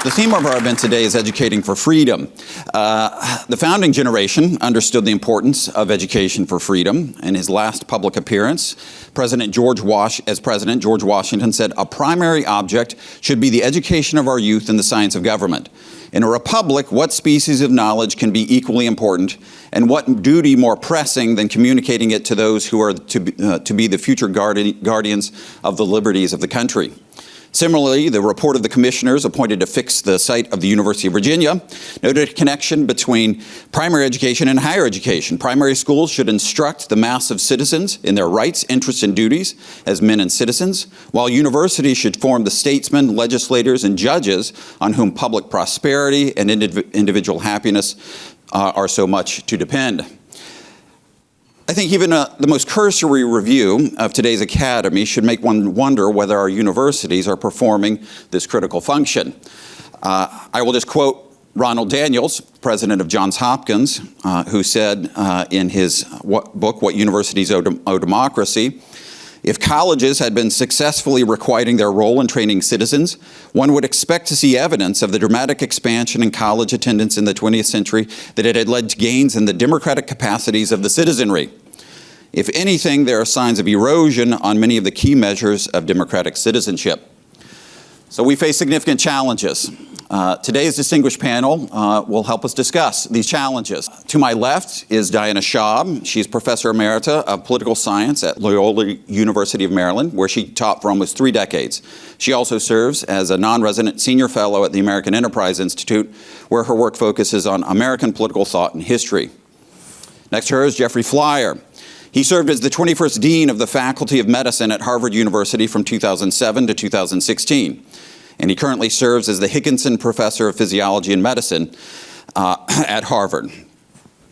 The theme of our event today is educating for freedom. The founding generation understood the importance of education for freedom. In his last public appearance, George Washington said, "A primary object should be the education of our youth in the science of government. In a republic, what species of knowledge can be equally important, and what duty more pressing than communicating it to those who are to be the future guardians of the liberties of the country?" Similarly, the report of the commissioners appointed to fix the site of the University of Virginia noted a connection between primary education and higher education. Primary schools should instruct the mass of citizens in their rights, interests, and duties as men and citizens, while universities should form the statesmen, legislators, and judges on whom public prosperity and individual happiness are so much to depend. I think even the most cursory review of today's academy should make one wonder whether our universities are performing this critical function. I will just quote Ronald Daniels, president of Johns Hopkins, who said in his book, What Universities Owe Democracy, "If colleges had been successfully requiting their role in training citizens, one would expect to see evidence of the dramatic expansion in college attendance in the 20th century that it had led to gains in the democratic capacities of the citizenry. If anything, there are signs of erosion on many of the key measures of democratic citizenship." So we face significant challenges. Today's distinguished panel will help us discuss these challenges. To my left is Diana Schaub. She's Professor Emerita of Political Science at Loyola University of Maryland, where she taught for almost 3 decades. She also serves as a non-resident senior fellow at the American Enterprise Institute, where her work focuses on American political thought and history. Next to her is Jeffrey Flier. He served as the 21st Dean of the Faculty of Medicine at Harvard University from 2007 to 2016. And he currently serves as the Higginson Professor of Physiology and Medicine at Harvard.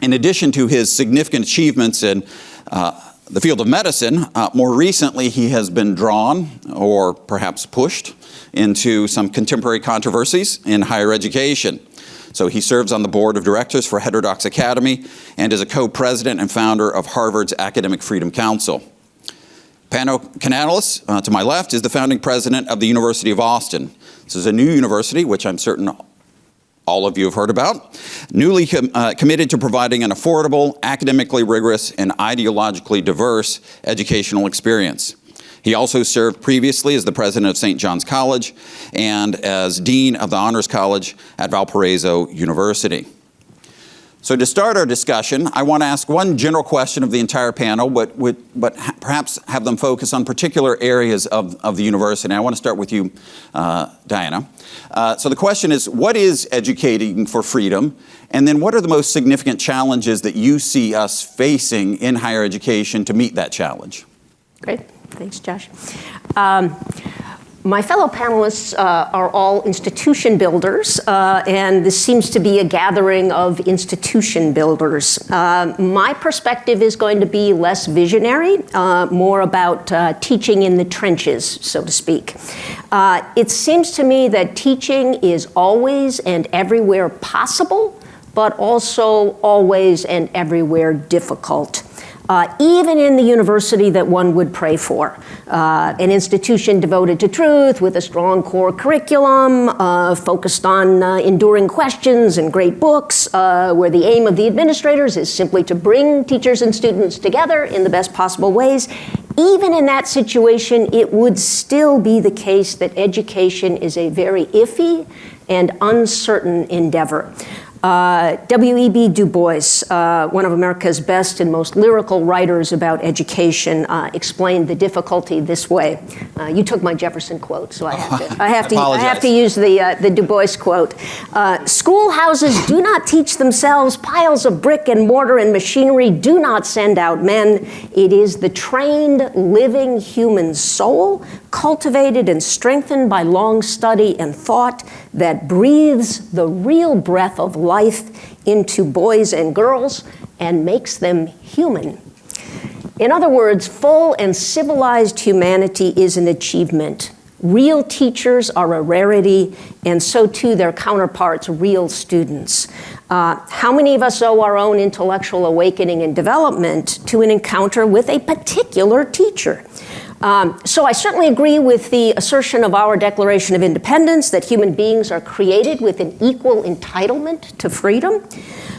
In addition to his significant achievements in the field of medicine, more recently he has been drawn, or perhaps pushed, into some contemporary controversies in higher education. So he serves on the board of directors for Heterodox Academy and is a co-president and founder of Harvard's Academic Freedom Council. Pano, Kanelos, to my left, is the founding president of the University of Austin. This is a new university, which I'm certain all of you have heard about, newly committed to providing an affordable, academically rigorous, and ideologically diverse educational experience. He also served previously as the president of St. John's College and as dean of the Honors College at Valparaiso University. So to start our discussion, I want to ask one general question of the entire panel, but perhaps have them focus on particular areas of the university. And I want to start with you, Diana. So the question is, what is educating for freedom? And then what are the most significant challenges that you see us facing in higher education to meet that challenge? Great. Thanks, Josh. My fellow panelists are all institution builders, and this seems to be a gathering of institution builders. My perspective is going to be less visionary, more about teaching in the trenches, so to speak. It seems to me that teaching is always and everywhere possible, but also always and everywhere difficult. Even in the university that one would pray for. An institution devoted to truth with a strong core curriculum, focused on enduring questions and great books, where the aim of the administrators is simply to bring teachers and students together in the best possible ways. Even in that situation, it would still be the case that education is a very iffy and uncertain endeavor. W.E.B. Du Bois, one of America's best and most lyrical writers about education, explained the difficulty this way. You took my Jefferson quote, so I have to use the Du Bois quote. "Schoolhouses do not teach themselves. Piles of brick and mortar and machinery do not send out men. It is the trained, living human soul, cultivated and strengthened by long study and thought, that breathes the real breath of life into boys and girls and makes them human." In other words, full and civilized humanity is an achievement. Real teachers are a rarity, and so too their counterparts, real students. How many of us owe our own intellectual awakening and development to an encounter with a particular teacher? So I certainly agree with the assertion of our Declaration of Independence that human beings are created with an equal entitlement to freedom.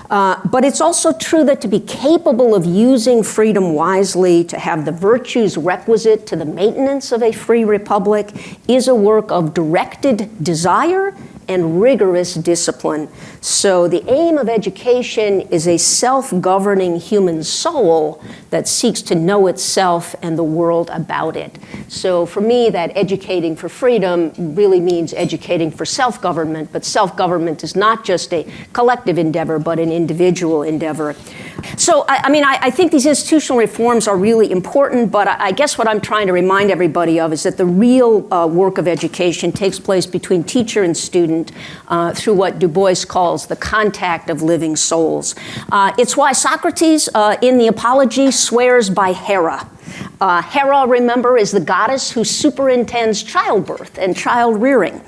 But it's also true that to be capable of using freedom wisely, to have the virtues requisite to the maintenance of a free republic, is a work of directed desire and rigorous discipline. So the aim of education is a self-governing human soul that seeks to know itself and the world about it. So for me, that educating for freedom really means educating for self-government, but self-government is not just a collective endeavor, but an individual endeavor. So, I think these institutional reforms are really important, but I guess what I'm trying to remind everybody of is that the real work of education takes place between teacher and student through what Du Bois calls the contact of living souls. It's why Socrates in the Apology swears by Hera. Hera, remember, is the goddess who superintends childbirth and child rearing.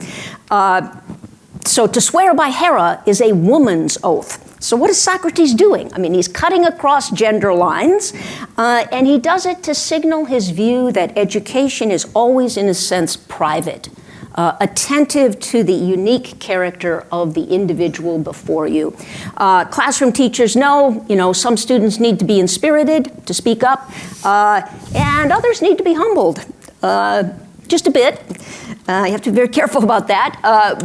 So to swear by Hera is a woman's oath. So what is Socrates doing? I mean, he's cutting across gender lines, and he does it to signal his view that education is always, in a sense, private, attentive to the unique character of the individual before you. Classroom teachers know, some students need to be inspirited to speak up, and others need to be humbled, just a bit. You have to be very careful about that,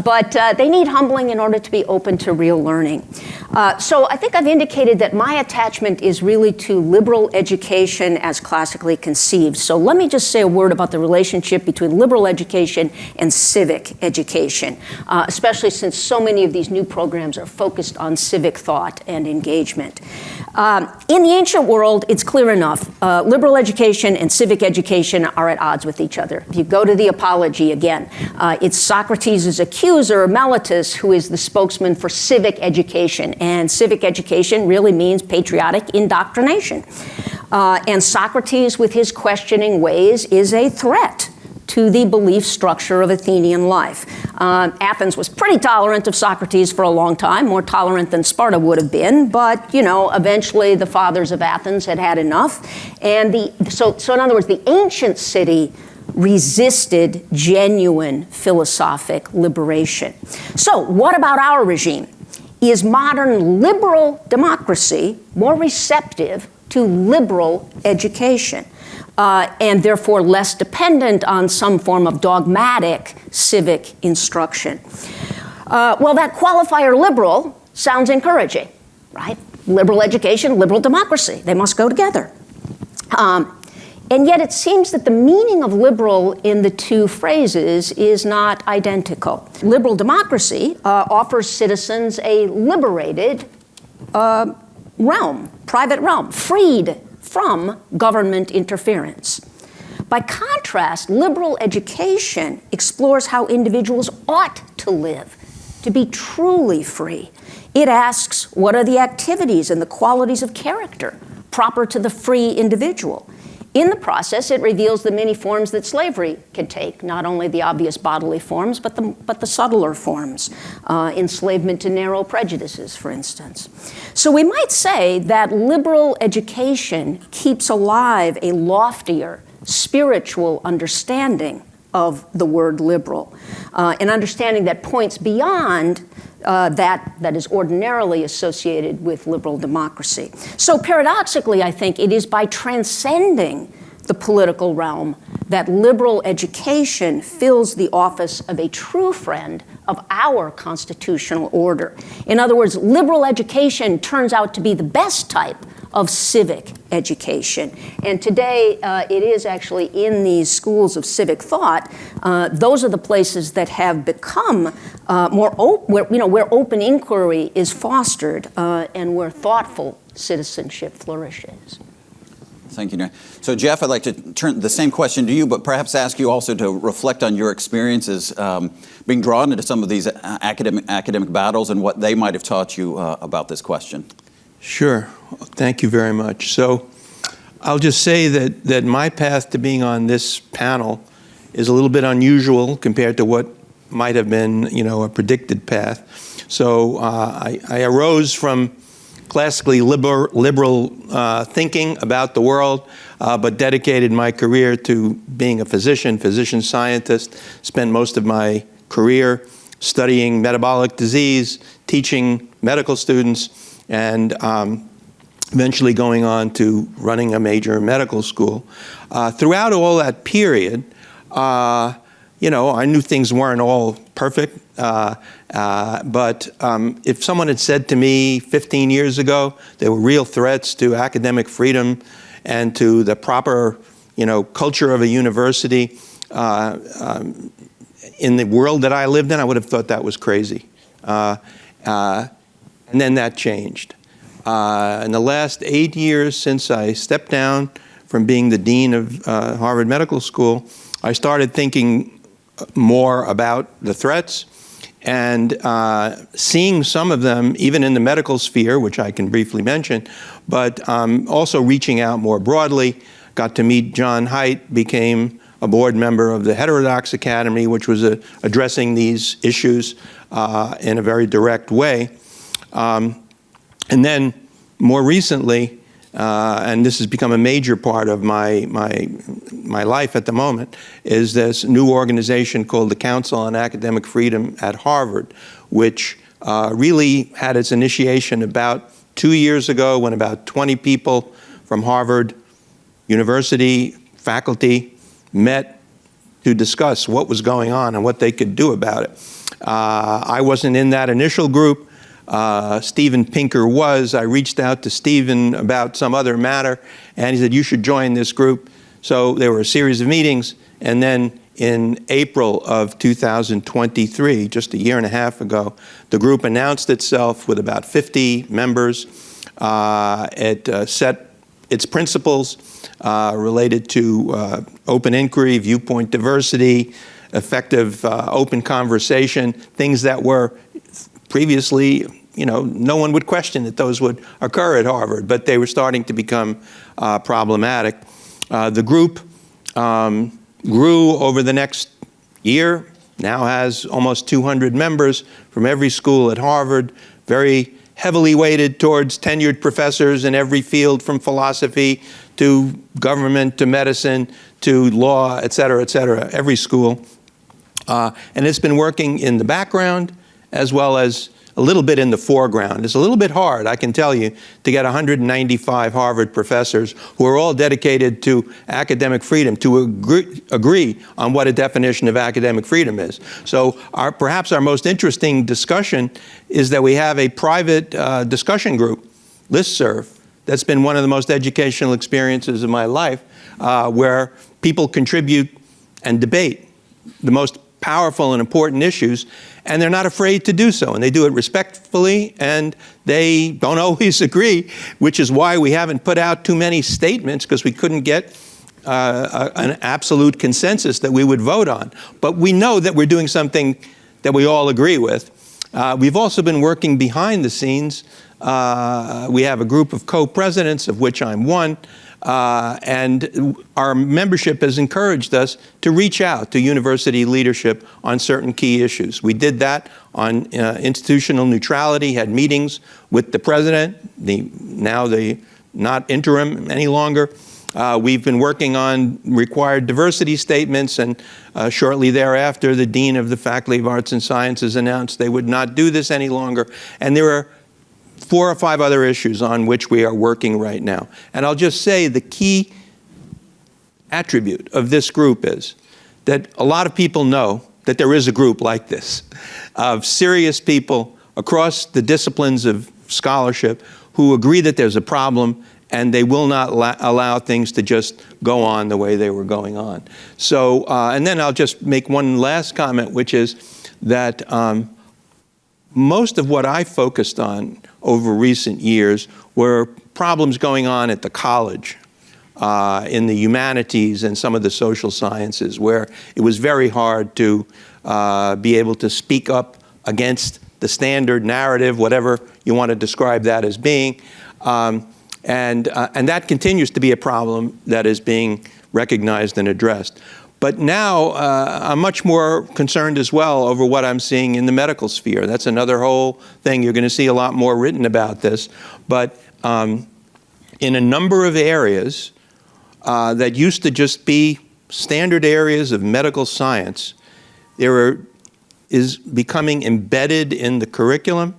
but they need humbling in order to be open to real learning. So I think I've indicated that my attachment is really to liberal education as classically conceived. So let me just say a word about the relationship between liberal education and civic education, especially since so many of these new programs are focused on civic thought and engagement. In the ancient world, it's clear enough. Liberal education and civic education are at odds with each other. If you go to the Apology again, it's Socrates' accuser, Meletus, who is the spokesman for civic education. And civic education really means patriotic indoctrination. And Socrates, with his questioning ways, is a threat to the belief structure of Athenian life. Athens was pretty tolerant of Socrates for a long time, more tolerant than Sparta would have been, but, eventually the fathers of Athens had had enough. And so in other words, the ancient city resisted genuine philosophic liberation. So what about our regime? Is modern liberal democracy more receptive to liberal education? And therefore less dependent on some form of dogmatic civic instruction? Well, that qualifier liberal sounds encouraging, right? Liberal education, liberal democracy, they must go together. And yet it seems that the meaning of liberal in the two phrases is not identical. Liberal democracy offers citizens a liberated realm, private realm, freed from government interference. By contrast, liberal education explores how individuals ought to live, to be truly free. It asks, what are the activities and the qualities of character proper to the free individual? In the process, it reveals the many forms that slavery can take, not only the obvious bodily forms, but the subtler forms, enslavement to narrow prejudices, for instance. So we might say that liberal education keeps alive a loftier spiritual understanding of the word liberal, an understanding that points beyond that is ordinarily associated with liberal democracy. So paradoxically, I think it is by transcending the political realm that liberal education fills the office of a true friend of our constitutional order. In other words, liberal education turns out to be the best type of civic education. And today, it is actually in these schools of civic thought, those are the places that have become more open, where open inquiry is fostered and where thoughtful citizenship flourishes. Thank you, Nan. So, Jeff, I'd like to turn the same question to you, but perhaps ask you also to reflect on your experiences being drawn into some of these academic battles and what they might have taught you about this question. Sure. Thank you very much. So I'll just say that my path to being on this panel is a little bit unusual compared to what might have been, a predicted path. So I arose from classically liberal thinking about the world, but dedicated my career to being a physician scientist. Spent most of my career studying metabolic disease, teaching medical students, and eventually going on to running a major medical school. Throughout all that period, you know, I knew things weren't all perfect, but if someone had said to me 15 years ago there were real threats to academic freedom and to the proper, you know, culture of a university in the world that I lived in, I would have thought that was crazy. And then that changed. In the last 8 years since I stepped down from being the dean of Harvard Medical School, I started thinking more about the threats and seeing some of them even in the medical sphere, which I can briefly mention, but also reaching out more broadly. Got to meet John Haidt, became a board member of the Heterodox Academy, which was addressing these issues in a very direct way. And then more recently, and this has become a major part of my life at the moment, is this new organization called the Council on Academic Freedom at Harvard, which really had its initiation about 2 years ago when about 20 people from Harvard University faculty met to discuss what was going on and what they could do about it. I wasn't in that initial group. Steven Pinker was. I reached out to Steven about some other matter, and he said, you should join this group. So there were a series of meetings, and then in April of 2023, just a year and a half ago, the group announced itself with about 50 members. It set its principles related to open inquiry, viewpoint diversity, effective open conversation, things that were previously, you know, no one would question that those would occur at Harvard, but they were starting to become problematic. The group grew over the next year, now has almost 200 members from every school at Harvard, very heavily weighted towards tenured professors in every field, from philosophy to government to medicine to law, et cetera, every school. And it's been working in the background as well as a little bit in the foreground. It's a little bit hard, I can tell you, to get 195 Harvard professors who are all dedicated to academic freedom to agree on what a definition of academic freedom is. So perhaps our most interesting discussion is that we have a private discussion group, listserv, that's been one of the most educational experiences of my life, where people contribute and debate the most powerful and important issues, and they're not afraid to do so, and they do it respectfully, and they don't always agree, which is why we haven't put out too many statements, because we couldn't get an absolute consensus that we would vote on. But we know that we're doing something that we all agree with. We've also been working behind the scenes. We have a group of co-presidents, of which I'm one, and our membership has encouraged us to reach out to university leadership on certain key issues. We did that on institutional neutrality, had meetings with the president, now not interim any longer. We've been working on required diversity statements, and shortly thereafter, the dean of the Faculty of Arts and Sciences announced they would not do this any longer. And there are 4 or 5 other issues on which we are working right now. And I'll just say the key attribute of this group is that a lot of people know that there is a group like this of serious people across the disciplines of scholarship who agree that there's a problem, and they will not allow things to just go on the way they were going on. So, and then I'll just make one last comment, which is that most of what I focused on over recent years were problems going on at the college, in the humanities and some of the social sciences, where it was very hard to be able to speak up against the standard narrative, whatever you want to describe that as being. And that continues to be a problem that is being recognized and addressed. But now I'm much more concerned as well over what I'm seeing in the medical sphere. That's another whole thing. You're going to see a lot more written about this. But in a number of areas that used to just be standard areas of medical science, is becoming embedded in the curriculum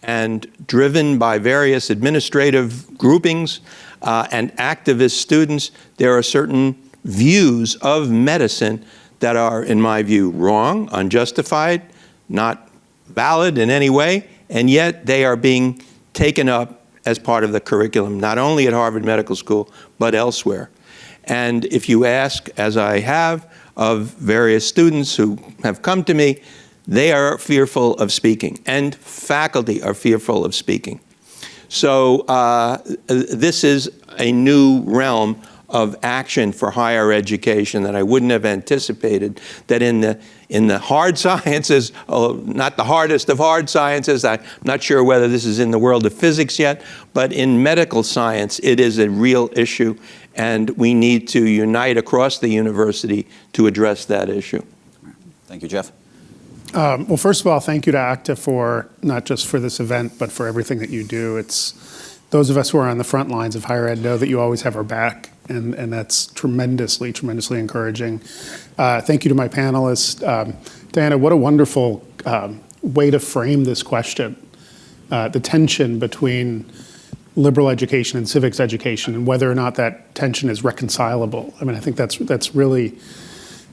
and driven by various administrative groupings and activist students. There are certain views of medicine that are, in my view, wrong, unjustified, not valid in any way, and yet they are being taken up as part of the curriculum, not only at Harvard Medical School, but elsewhere. And if you ask, as I have, of various students who have come to me, they are fearful of speaking, and faculty are fearful of speaking. So this is a new realm of action for higher education that I wouldn't have anticipated, that in the hard sciences, not the hardest of hard sciences, I'm not sure whether this is in the world of physics yet, but in medical science, it is a real issue, and we need to unite across the university to address that issue. Thank you, Jeff. Well, first of all, thank you to ACTA for not just for this event, but for everything that you do. It's those of us who are on the front lines of higher ed know that you always have our back, and that's tremendously, tremendously encouraging. Thank you to my panelists. Diana, what a wonderful way to frame this question. The tension between liberal education and civics education, and whether or not that tension is reconcilable. I mean, I think that's really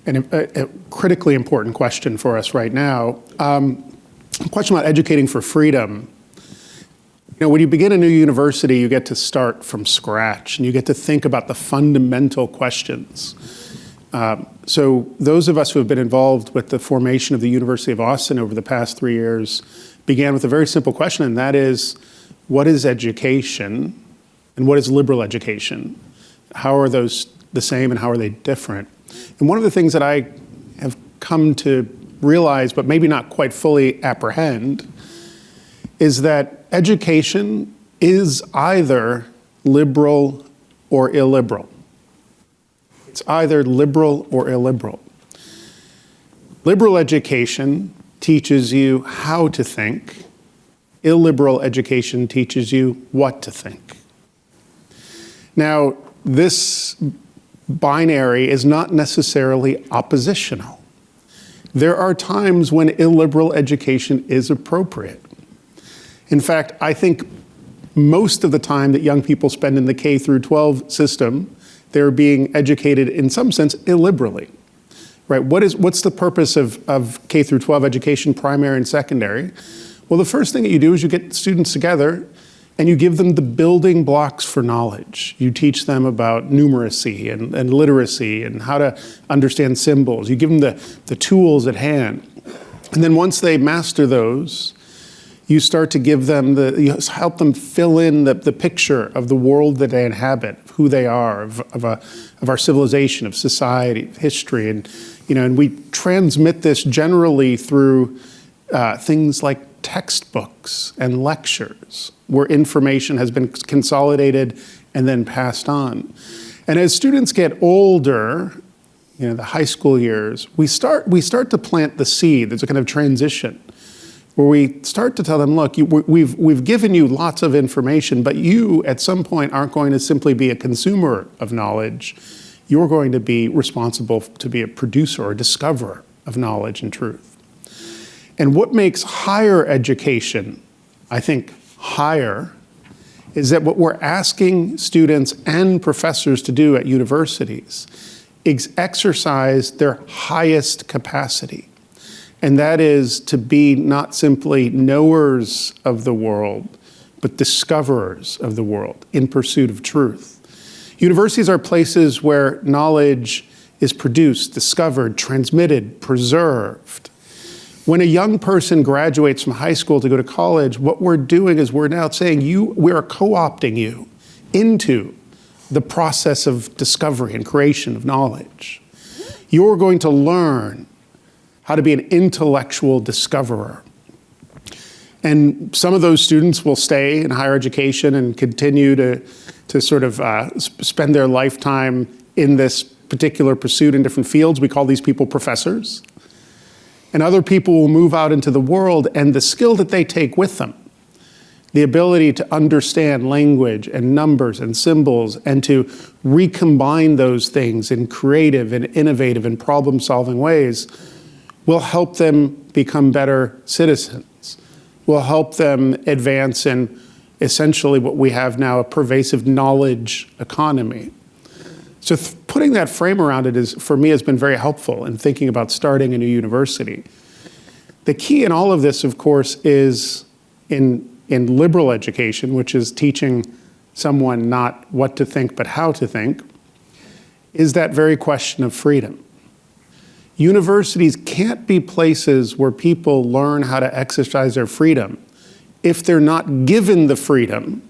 a critically important question for us right now. A question about educating for freedom. You know, when you begin a new university, you get to start from scratch, and you get to think about the fundamental questions. So those of us who have been involved with the formation of the University of Austin over the past 3 years began with a very simple question, and that is, what is education and what is liberal education? How are those the same and how are they different? And one of the things that I have come to realize, but maybe not quite fully apprehend, is that education is either liberal or illiberal. It's either liberal or illiberal. Liberal education teaches you how to think. Illiberal education teaches you what to think. Now, this binary is not necessarily oppositional. There are times when illiberal education is appropriate. In fact, I think most of the time that young people spend in the K through 12 system, they're being educated in some sense illiberally, right? What's the purpose of K through 12 education, primary and secondary? Well, the first thing that you do is you get students together and you give them the building blocks for knowledge. You teach them about numeracy and literacy and how to understand symbols. You give them the tools at hand. And then once they master those, you start to give them you help them fill in the picture of the world that they inhabit, of who they are, of our civilization, of society, of history. And, you know, and we transmit this generally through things like textbooks and lectures, where information has been consolidated and then passed on. And as students get older, you know, the high school years, we start to plant the seed. There's a kind of transition where we start to tell them, look, we've given you lots of information, but you at some point aren't going to simply be a consumer of knowledge. You're going to be responsible to be a producer or discoverer of knowledge and truth. And what makes higher education, I think, higher, is that what we're asking students and professors to do at universities is exercise their highest capacity. And that is to be not simply knowers of the world, but discoverers of the world in pursuit of truth. Universities are places where knowledge is produced, discovered, transmitted, preserved. When a young person graduates from high school to go to college, what we're doing is we're now saying we are co-opting you into the process of discovery and creation of knowledge. You're going to learn how to be an intellectual discoverer. And some of those students will stay in higher education and continue to sort of spend their lifetime in this particular pursuit in different fields. We call these people professors. And other people will move out into the world, and the skill that they take with them the ability to understand language and numbers and symbols and to recombine those things in creative and innovative and problem-solving ways will help them become better citizens, will help them advance in essentially what we have now, a pervasive knowledge economy. So putting that frame around it is, for me, has been very helpful in thinking about starting a new university. The key in all of this, of course, is in liberal education, which is teaching someone not what to think but how to think, is that very question of freedom. Universities can't be places where people learn how to exercise their freedom if they're not given the freedom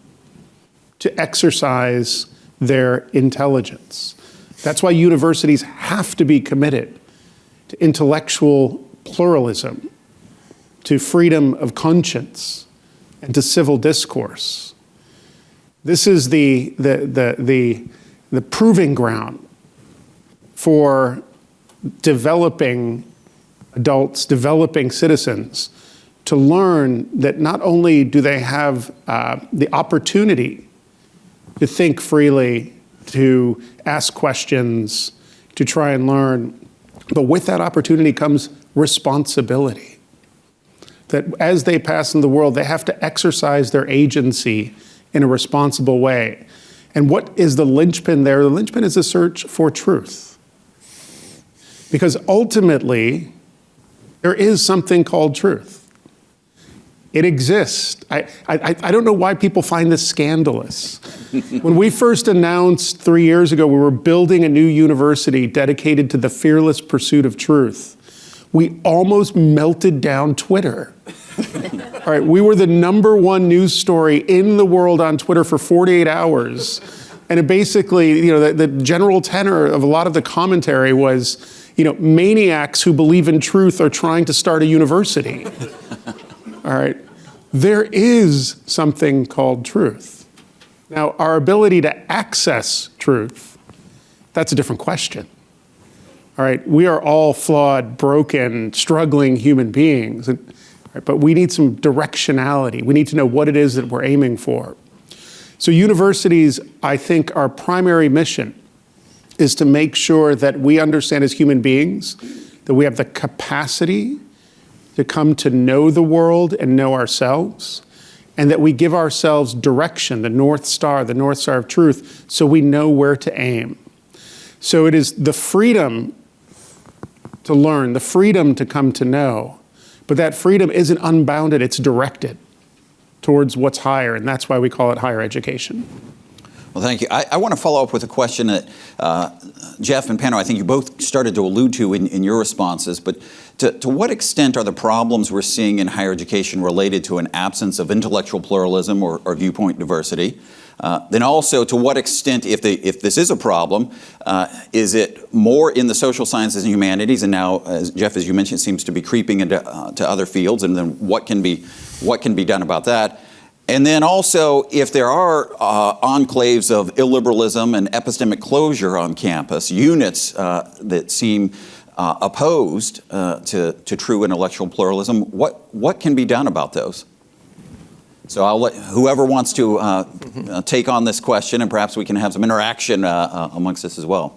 to exercise their intelligence. That's why universities have to be committed to intellectual pluralism, to freedom of conscience, and to civil discourse. This is the proving ground for developing adults, developing citizens, to learn that not only do they have the opportunity to think freely, to ask questions, to try and learn, but with that opportunity comes responsibility. That as they pass in the world, they have to exercise their agency in a responsible way. And what is the linchpin there? The linchpin is the search for truth. Because ultimately, there is something called truth. It exists. I don't know why people find this scandalous. When we first announced 3 years ago we were building a new university dedicated to the fearless pursuit of truth, we almost melted down Twitter. All right, we were the #1 news story in the world on Twitter for 48 hours. And it basically, the general tenor of a lot of the commentary was, maniacs who believe in truth are trying to start a university. All right, there is something called truth. Now, our ability to access truth, that's a different question. All right, we are all flawed, broken, struggling human beings, but we need some directionality. We need to know what it is that we're aiming for. So universities, I think, our primary mission is to make sure that we understand as human beings that we have the capacity to come to know the world and know ourselves, and that we give ourselves direction, the North Star of truth, so we know where to aim. So it is the freedom to learn, the freedom to come to know, but that freedom isn't unbounded, it's directed towards what's higher, and that's why we call it higher education. Well, thank you. I want to follow up with a question that Jeff and Pano, I think you both started to allude to in your responses, but to what extent are the problems we're seeing in higher education related to an absence of intellectual pluralism or viewpoint diversity? Then also, to what extent, if this is a problem, is it more in the social sciences and humanities, and now, as Jeff, as you mentioned, seems to be creeping into to other fields, and then what can be done about that? And then also, if there are enclaves of illiberalism and epistemic closure on campus, units that seem opposed to true intellectual pluralism, what can be done about those? So I'll let whoever wants to take on this question, and perhaps we can have some interaction amongst us as well.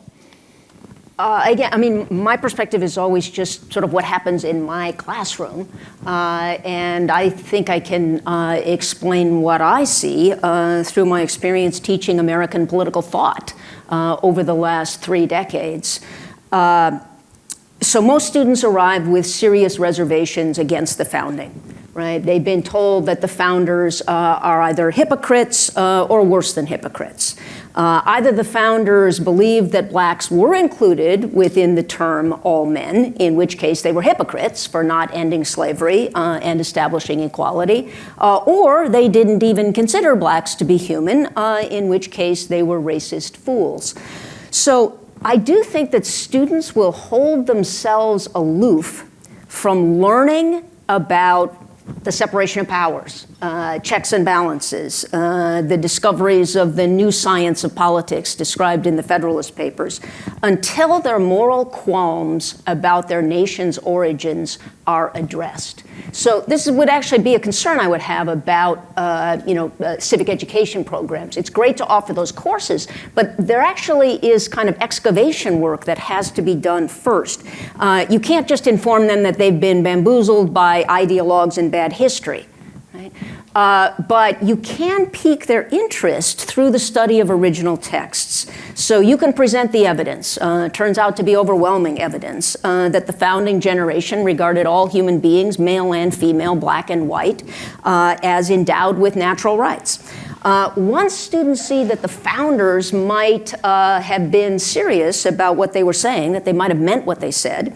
Again, I mean, my perspective is always just sort of what happens in my classroom. And I think I can explain what I see through my experience teaching American political thought over the last 3 decades. So most students arrive with serious reservations against the founding, right? They've been told that the founders are either hypocrites or worse than hypocrites. Either the founders believed that blacks were included within the term all men, in which case they were hypocrites for not ending slavery and establishing equality, or they didn't even consider blacks to be human, in which case they were racist fools. So I do think that students will hold themselves aloof from learning about the separation of powers, checks and balances, the discoveries of the new science of politics described in the Federalist Papers, until their moral qualms about their nation's origins are addressed. So this would actually be a concern I would have about civic education programs. It's great to offer those courses, but there actually is kind of excavation work that has to be done first. You can't just inform them that they've been bamboozled by ideologues and bad history. Right? But you can pique their interest through the study of original texts. So you can present the evidence. Turns out to be overwhelming evidence that the founding generation regarded all human beings, male and female, black and white, as endowed with natural rights. Once students see that the founders might have been serious about what they were saying, that they might have meant what they said,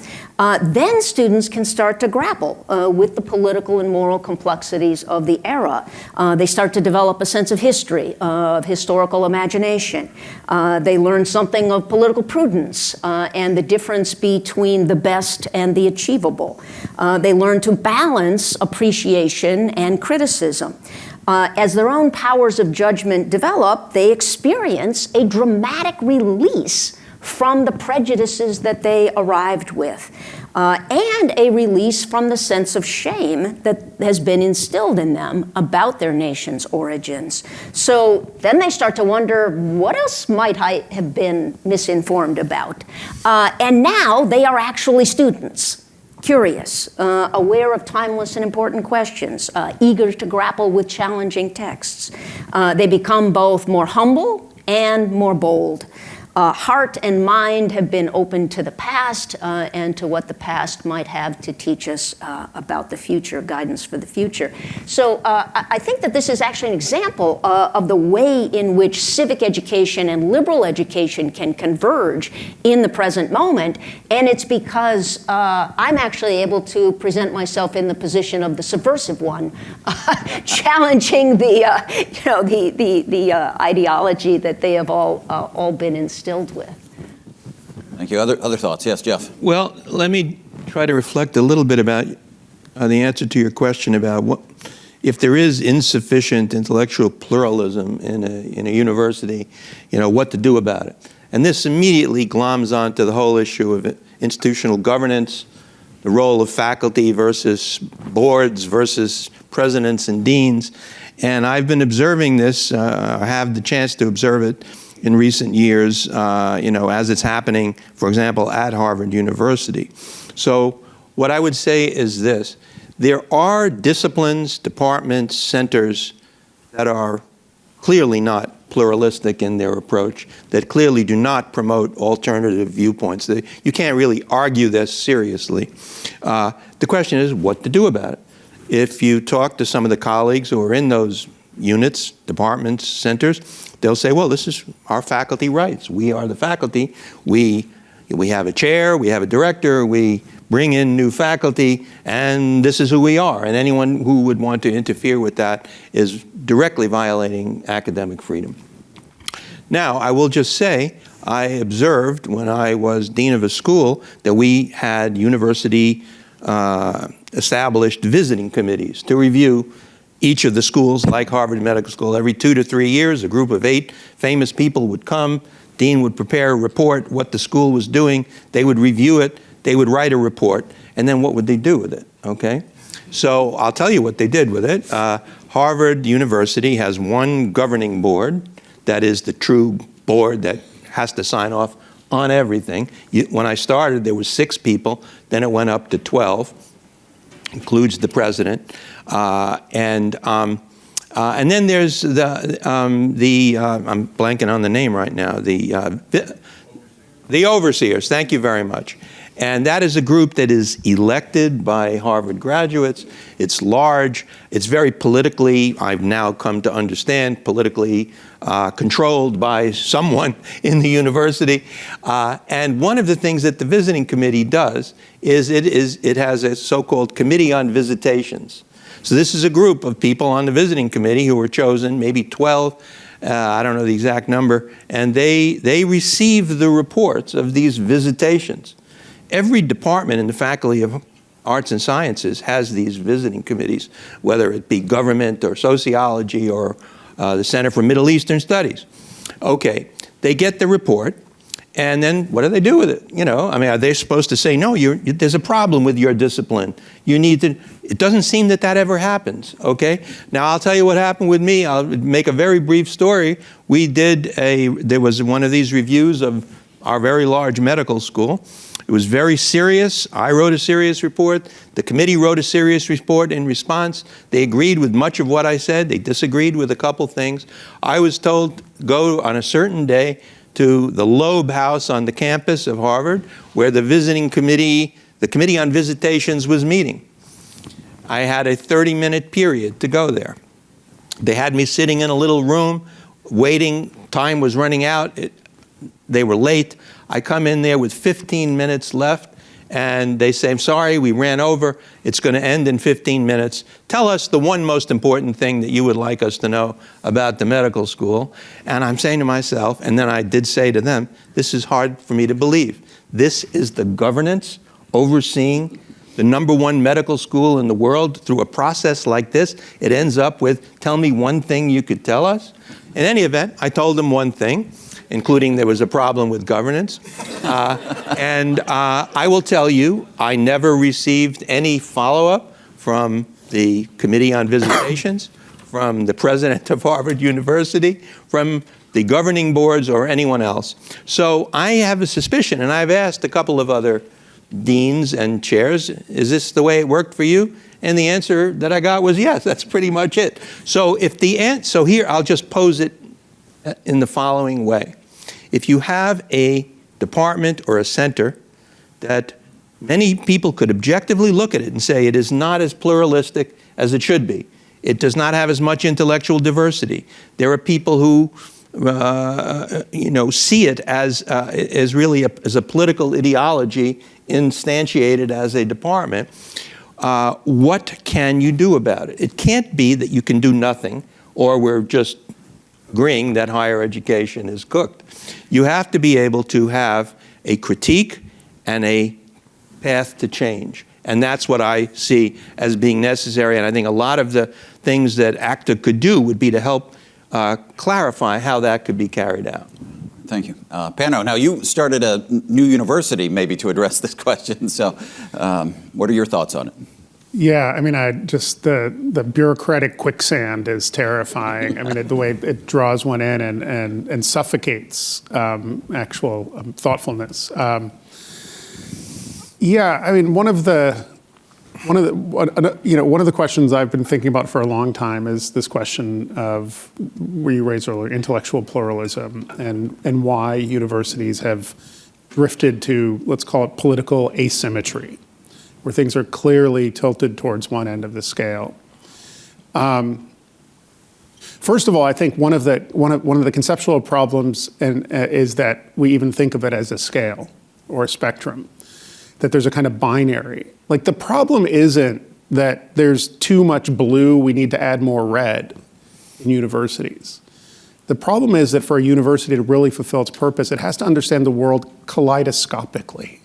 then students can start to grapple with the political and moral complexities of the era. They start to develop a sense of history, of historical imagination. They learn something of political prudence and the difference between the best and the achievable. They learn to balance appreciation and criticism. As their own powers of judgment develop, they experience a dramatic release from the prejudices that they arrived with, and a release from the sense of shame that has been instilled in them about their nation's origins. So then they start to wonder, what else might I have been misinformed about? And now they are actually students. Curious, aware of timeless and important questions, eager to grapple with challenging texts. They become both more humble and more bold. Heart and mind have been open to the past and to what the past might have to teach us about the future, guidance for the future. So I think that this is actually an example of the way in which civic education and liberal education can converge in the present moment, and it's because I'm actually able to present myself in the position of the subversive one, challenging the ideology that they have all been instilled with. Thank you. Other thoughts? Yes, Jeff. Well, let me try to reflect a little bit about the answer to your question about what, if there is insufficient intellectual pluralism in a university, what to do about it. And this immediately gloms onto the whole issue of institutional governance, the role of faculty versus boards versus presidents and deans. And I've been observing this, I have the chance to observe it in recent years, as it's happening, for example, at Harvard University. So what I would say is this. There are disciplines, departments, centers that are clearly not pluralistic in their approach, that clearly do not promote alternative viewpoints. You can't really argue this seriously. The question is what to do about it. If you talk to some of the colleagues who are in those units, departments, centers, they'll say, well, this is our faculty rights. We are the faculty. We have a chair, we have a director, we bring in new faculty, and this is who we are. And anyone who would want to interfere with that is directly violating academic freedom. Now, I will just say, I observed when I was dean of a school that we had university established visiting committees to review each of the schools, like Harvard Medical School. Every 2 to 3 years, a group of 8 famous people would come. Dean would prepare a report, what the school was doing. They would review it. They would write a report. And then what would they do with it, okay? So I'll tell you what they did with it. Harvard University has one governing board that is the true board that has to sign off on everything. When I started, there were 6 people. Then it went up to 12. Includes the president, and then there's the I'm blanking on the name right now. The overseers. Thank you very much. And that is a group that is elected by Harvard graduates. It's large. It's very politically, I've now come to understand, politically controlled by someone in the university. And one of the things that the visiting committee does is it has a so-called committee on visitations. So this is a group of people on the visiting committee who were chosen, maybe 12, I don't know the exact number, and they receive the reports of these visitations. Every department in the faculty of arts and sciences has these visiting committees, whether it be government or sociology or the Center for Middle Eastern Studies. Okay, they get the report, and then what do they do with it? You know, I mean, are they supposed to say, no, there's a problem with your discipline. You need to, it doesn't seem that that ever happens, okay? Now, I'll tell you what happened with me. I'll make a very brief story. There was one of these reviews of our very large medical school. It was very serious. I wrote a serious report. The committee wrote a serious report in response. They agreed with much of what I said. They disagreed with a couple things. I was told, go on a certain day to the Loeb House on the campus of Harvard, where the Committee on Visitations was meeting. I had a 30-minute period to go there. They had me sitting in a little room, waiting. Time was running out. They were late. I come in there with 15 minutes left, and they say, I'm sorry, we ran over. It's going to end in 15 minutes. Tell us the one most important thing that you would like us to know about the medical school. And I'm saying to myself, and then I did say to them, this is hard for me to believe. This is the governance overseeing the #1 medical school in the world through a process like this. It ends up with, tell me one thing you could tell us. In any event, I told them one thing, including there was a problem with governance. I will tell you, I never received any follow-up from the Committee on Visitations, from the president of Harvard University, from the governing boards, or anyone else. So I have a suspicion, and I've asked a couple of other deans and chairs, is this the way it worked for you? And the answer that I got was yes, that's pretty much it. So so here, I'll just pose it in the following way. If you have a department or a center that many people could objectively look at it and say it is not as pluralistic as it should be, it does not have as much intellectual diversity, there are people who see it as really as a political ideology instantiated as a department, what can you do about it? It can't be that you can do nothing, or we're just agreeing that higher education is cooked. You have to be able to have a critique and a path to change. And that's what I see as being necessary. And I think a lot of the things that ACTA could do would be to help clarify how that could be carried out. Thank you. Pano, now you started a new university maybe to address this question. So what are your thoughts on it? Yeah, I mean, the bureaucratic quicksand is terrifying. I mean, the way it draws one in and suffocates actual thoughtfulness. Yeah, I mean, one of the questions I've been thinking about for a long time is this question of, where you raised earlier, intellectual pluralism and why universities have drifted to, let's call it, political asymmetry, where things are clearly tilted towards one end of the scale. First of all, I think one of the conceptual problems is that we even think of it as a scale or a spectrum, that there's a kind of binary. Like, the problem isn't that there's too much blue, we need to add more red in universities. The problem is that for a university to really fulfill its purpose, it has to understand the world kaleidoscopically.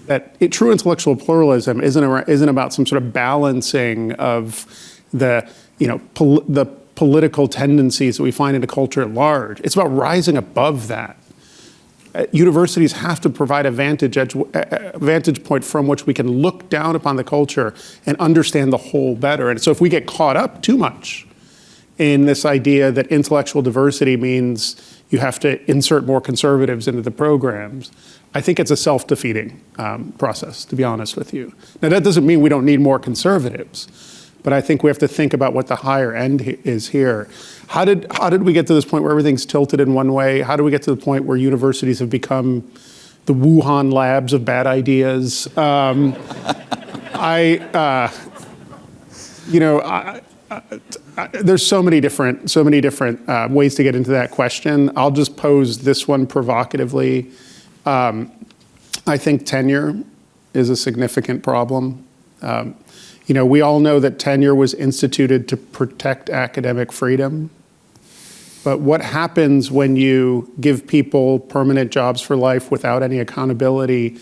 That true intellectual pluralism isn't about some sort of balancing of the political tendencies that we find in a culture at large. It's about rising above that. Universities have to provide a vantage point from which we can look down upon the culture and understand the whole better. And so if we get caught up too much in this idea that intellectual diversity means you have to insert more conservatives into the programs, I think it's a self-defeating process, to be honest with you. Now, that doesn't mean we don't need more conservatives, but I think we have to think about what the higher end is here. How did we get to this point where everything's tilted in one way? How do we get to the point where universities have become the Wuhan labs of bad ideas? There's so many different ways to get into that question. I'll just pose this one provocatively. I think tenure is a significant problem. We all know that tenure was instituted to protect academic freedom. But what happens when you give people permanent jobs for life without any accountability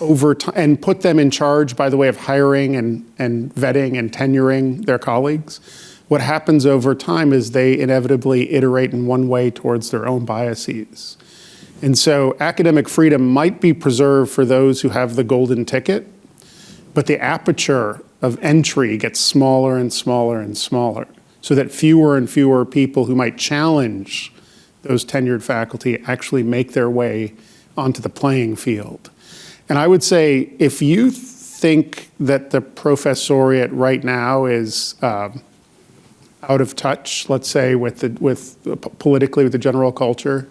over time, and put them in charge, by the way, of hiring and vetting and tenuring their colleagues, what happens over time is they inevitably iterate in one way towards their own biases. And so academic freedom might be preserved for those who have the golden ticket, but the aperture of entry gets smaller and smaller and smaller, so that fewer and fewer people who might challenge those tenured faculty actually make their way onto the playing field. And I would say, if you think that the professoriate right now is out of touch, let's say, politically with the general culture,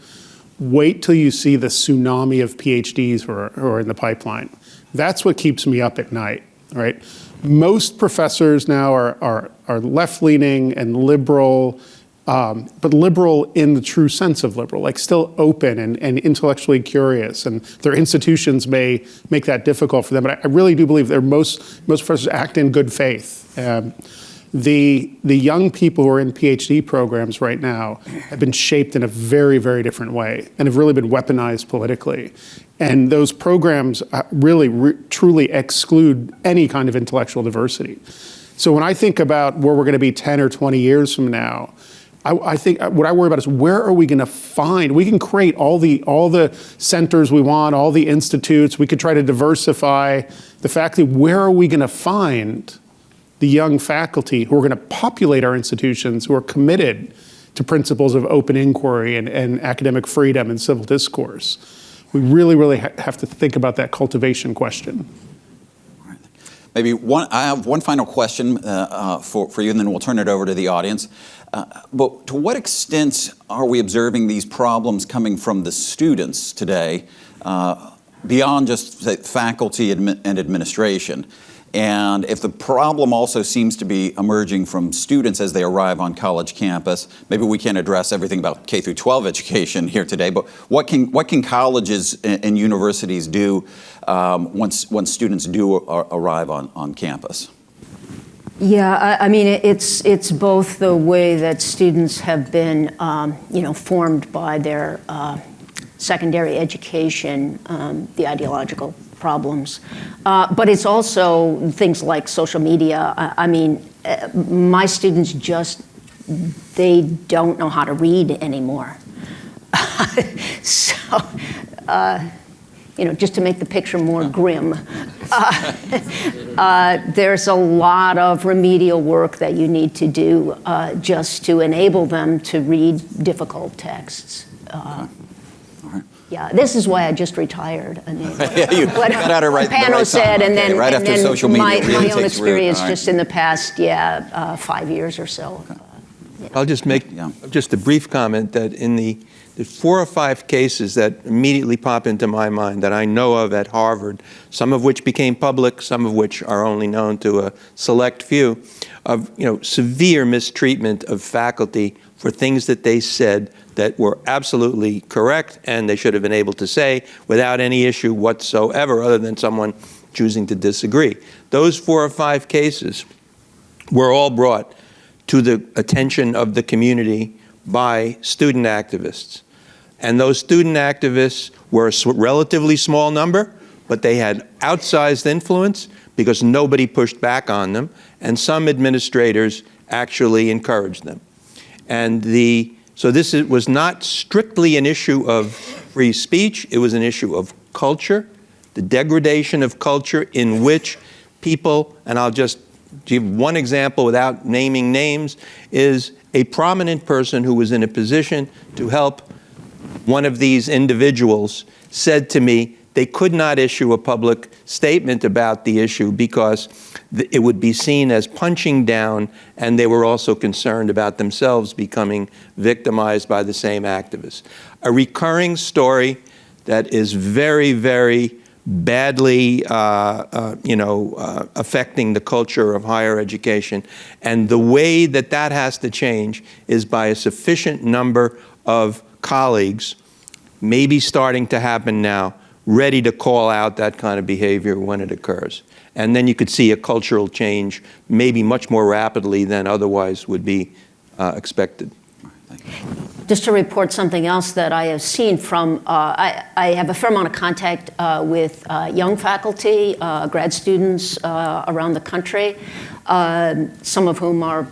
wait till you see the tsunami of PhDs who are in the pipeline. That's what keeps me up at night, right? Most professors now are left-leaning and liberal, but liberal in the true sense of liberal, like still open and intellectually curious, and their institutions may make that difficult for them. But I really do believe that most professors act in good faith. The young people who are in PhD programs right now have been shaped in a very, very different way and have really been weaponized politically. And those programs really truly exclude any kind of intellectual diversity. So when I think about where we're going to be 10 or 20 years from now, I think what I worry about is, where are we going to find? We can create all the centers we want, all the institutes. We could try to diversify the faculty. Where are we going to find the young faculty who are going to populate our institutions, who are committed to principles of open inquiry and academic freedom and civil discourse? We really, really have to think about that cultivation question. Maybe I have one final question for you, and then we'll turn it over to the audience. But to what extent are we observing these problems coming from the students today, beyond just, say, faculty and administration? And if the problem also seems to be emerging from students as they arrive on college campus, maybe we can't address everything about K through 12 education here today, but what can colleges and universities do once students do arrive on campus? Yeah, I mean, it's both the way that students have been, formed by their secondary education, the ideological problems, but it's also things like social media. I mean, my students they don't know how to read anymore. So, just to make the picture more grim, there's a lot of remedial work that you need to do just to enable them to read difficult texts. Yeah, this is why I just retired. I mean, what Pano said, and then right after social media, my own experience just in the past, 5 years or so. I'll just make just a brief comment that in the 4 or 5 cases that immediately pop into my mind that I know of at Harvard, some of which became public, some of which are only known to a select few, of severe mistreatment of faculty for things that they said that were absolutely correct and they should have been able to say without any issue whatsoever, other than someone choosing to disagree. Those 4 or 5 cases were all brought to the attention of the community by student activists. And those student activists were a relatively small number, but they had outsized influence because nobody pushed back on them, and some administrators actually encouraged them. And so this was not strictly an issue of free speech, it was an issue of culture, the degradation of culture in which people, and I'll just give one example without naming names, is a prominent person who was in a position to help one of these individuals said to me they could not issue a public statement about the issue because it would be seen as punching down, and they were also concerned about themselves becoming victimized by the same activists. A recurring story that is very, very badly affecting the culture of higher education. And the way that has to change is by a sufficient number of colleagues, maybe starting to happen now, ready to call out that kind of behavior when it occurs. And then you could see a cultural change maybe much more rapidly than otherwise would be expected. Just to report something else that I have seen from, I have a fair amount of contact with young faculty, grad students around the country, some of whom are,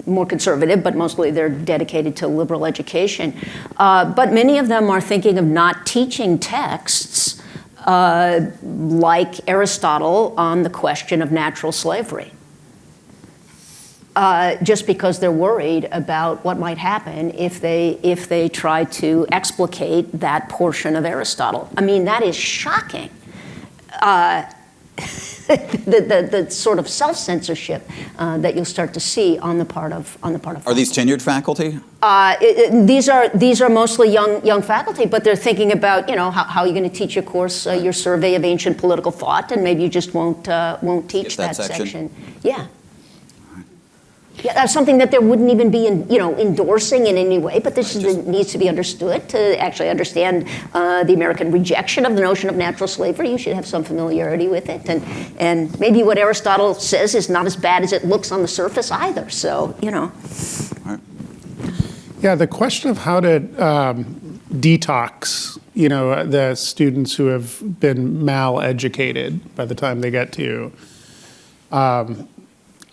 more conservative, but mostly they're dedicated to liberal education. But many of them are thinking of not teaching texts like Aristotle on the question of natural slavery. Just because they're worried about what might happen if they try to explicate that portion of Aristotle. I mean, that is shocking. The sort of self-censorship that you'll start to see on the part of Are these tenured faculty? These are mostly young faculty, but they're thinking about how you're going to teach your course, your survey of ancient political thought, and maybe you just won't teach that section. Yeah. Yeah, that's something that there wouldn't even be, endorsing in any way, but this needs to be understood to actually understand the American rejection of the notion of natural slavery. You should have some familiarity with it, and maybe what Aristotle says is not as bad as it looks on the surface either. So, Right. Yeah, the question of how to detox, the students who have been mal-educated by the time they get to you.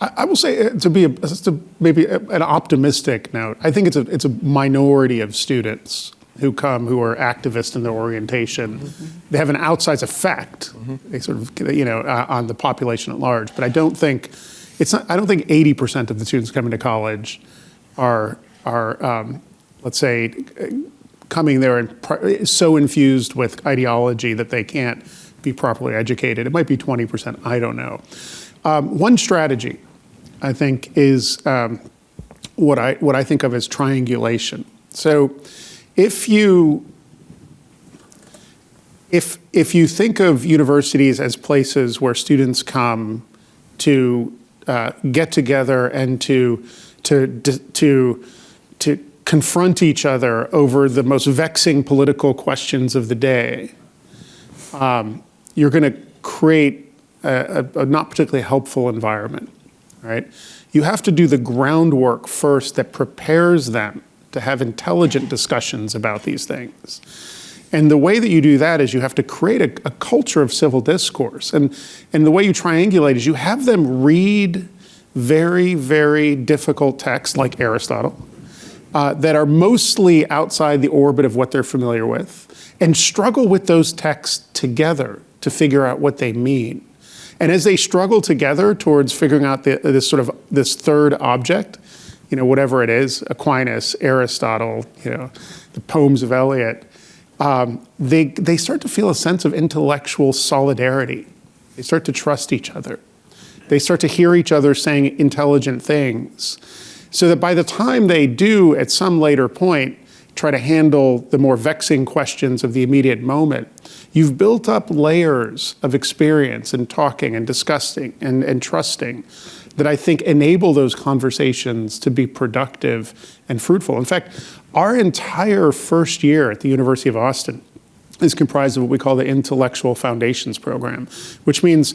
I will say, to maybe an optimistic note, I think it's a minority of students who come who are activists in their orientation. Mm-hmm. They have an outsized effect. Mm-hmm. They sort of, on the population at large. But I don't think 80% of the students coming to college are let's say, coming there and so infused with ideology that they can't be properly educated. It might be 20%. I don't know. One strategy, I think, is what I think of as triangulation. So, if you think of universities as places where students come to get together and to confront each other over the most vexing political questions of the day, you're going to create a not particularly helpful environment, right? You have to do the groundwork first that prepares them to have intelligent discussions about these things. And the way that you do that is you have to create a culture of civil discourse. And the way you triangulate is you have them read very, very difficult texts like Aristotle that are mostly outside the orbit of what they're familiar with, and struggle with those texts together to figure out what they mean. And as they struggle together towards figuring out this third object, whatever it is, Aquinas, Aristotle, the poems of Eliot, they start to feel a sense of intellectual solidarity. They start to trust each other. They start to hear each other saying intelligent things, so that by the time they do, at some later point, try to handle the more vexing questions of the immediate moment, you've built up layers of experience and talking and discussing and trusting that I think enable those conversations to be productive and fruitful. In fact, our entire first year at the University of Austin is comprised of what we call the Intellectual Foundations Program, which means,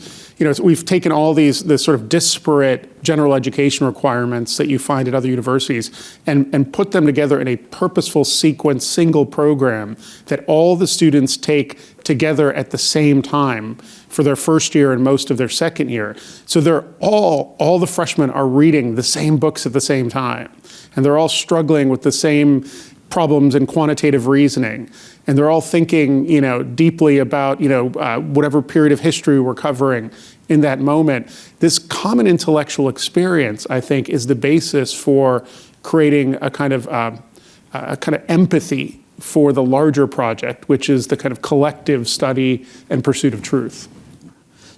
we've taken all this sort of disparate general education requirements that you find at other universities and put them together in a purposeful sequence, single program that all the students take together at the same time for their first year and most of their second year. So they're all the freshmen are reading the same books at the same time, and they're all struggling with the same problems in quantitative reasoning. And they're all thinking, deeply about, whatever period of history we're covering in that moment. This common intellectual experience, I think, is the basis for creating a kind of empathy for the larger project, which is the kind of collective study and pursuit of truth.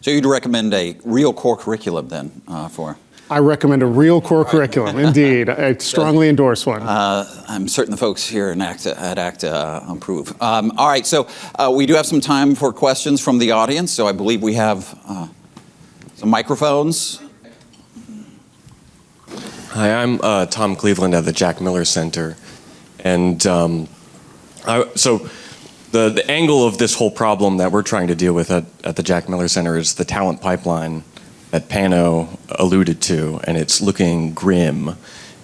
So you'd recommend a real core curriculum then for? I recommend a real core curriculum, indeed. I strongly endorse one. I'm certain the folks here at ACTA approve. All right, so we do have some time for questions from the audience, so I believe we have some microphones. Hi, I'm Tom Cleveland at the Jack Miller Center. And so the angle of this whole problem that we're trying to deal with at the Jack Miller Center is the talent pipeline that Pano alluded to, and it's looking grim.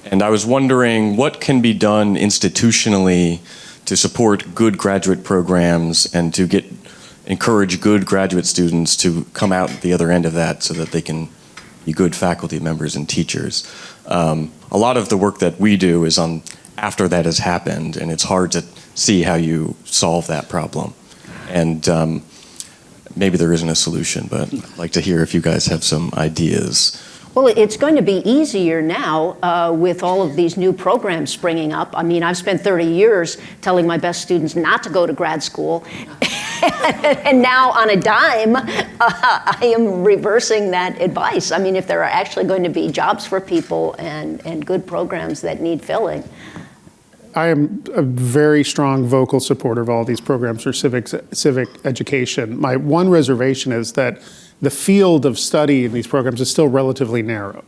And I was wondering what can be done institutionally to support good graduate programs and to encourage good graduate students to come out the other end of that so that they can be good faculty members and teachers. A lot of the work that we do is on after that has happened, and it's hard to see how you solve that problem. And maybe there isn't a solution, but I'd like to hear if you guys have some ideas. Well, it's going to be easier now with all of these new programs springing up. I mean, I've spent 30 years telling my best students not to go to grad school. And now on a dime, I am reversing that advice. I mean, if there are actually going to be jobs for people and good programs that need filling. I am a very strong vocal supporter of all these programs for civic education. My one reservation is that the field of study in these programs is still relatively narrow.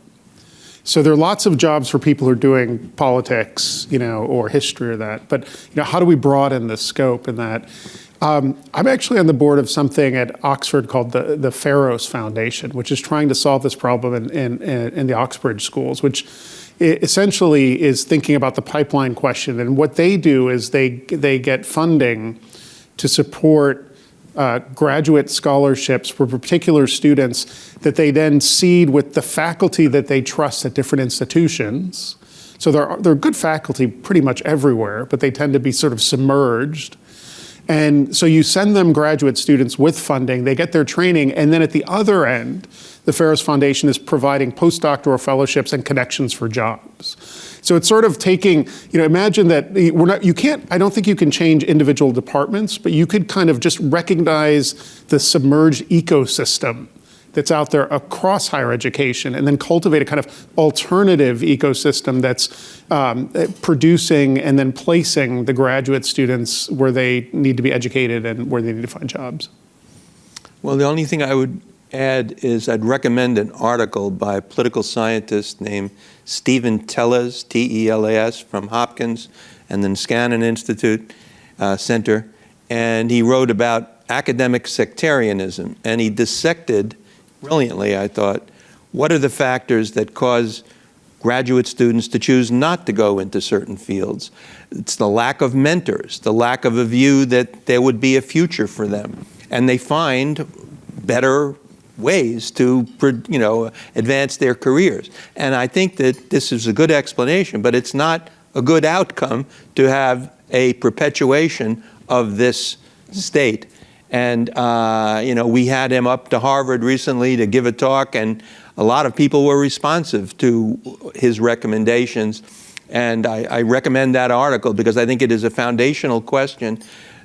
So there are lots of jobs for people who are doing politics, or history or that. But how do we broaden the scope in that? I'm actually on the board of something at Oxford called the Pharos Foundation, which is trying to solve this problem in the Oxbridge schools, which essentially is thinking about the pipeline question. And what they do is they get funding to support graduate scholarships for particular students that they then seed with the faculty that they trust at different institutions. So they're good faculty pretty much everywhere, but they tend to be sort of submerged. And so you send them graduate students with funding, they get their training, and then at the other end, the Pharos Foundation is providing postdoctoral fellowships and connections for jobs. So it's sort of taking, imagine that I don't think you can change individual departments, but you could kind of just recognize the submerged ecosystem that's out there across higher education and then cultivate a kind of alternative ecosystem that's producing and then placing the graduate students where they need to be educated and where they need to find jobs. Well, the only thing I would add is I'd recommend an article by a political scientist named Stephen Teles, T-E-L-A-S, from Hopkins and then Scannon Institute Center. And he wrote about academic sectarianism. And he dissected brilliantly, I thought, what are the factors that cause graduate students to choose not to go into certain fields? It's the lack of mentors, the lack of a view that there would be a future for them. And they find better ways to, advance their careers. And I think that this is a good explanation, but it's not a good outcome to have a perpetuation of this state. And, we had him up to Harvard recently to give a talk, and a lot of people were responsive to his recommendations. And I recommend that article because I think it is a foundational question,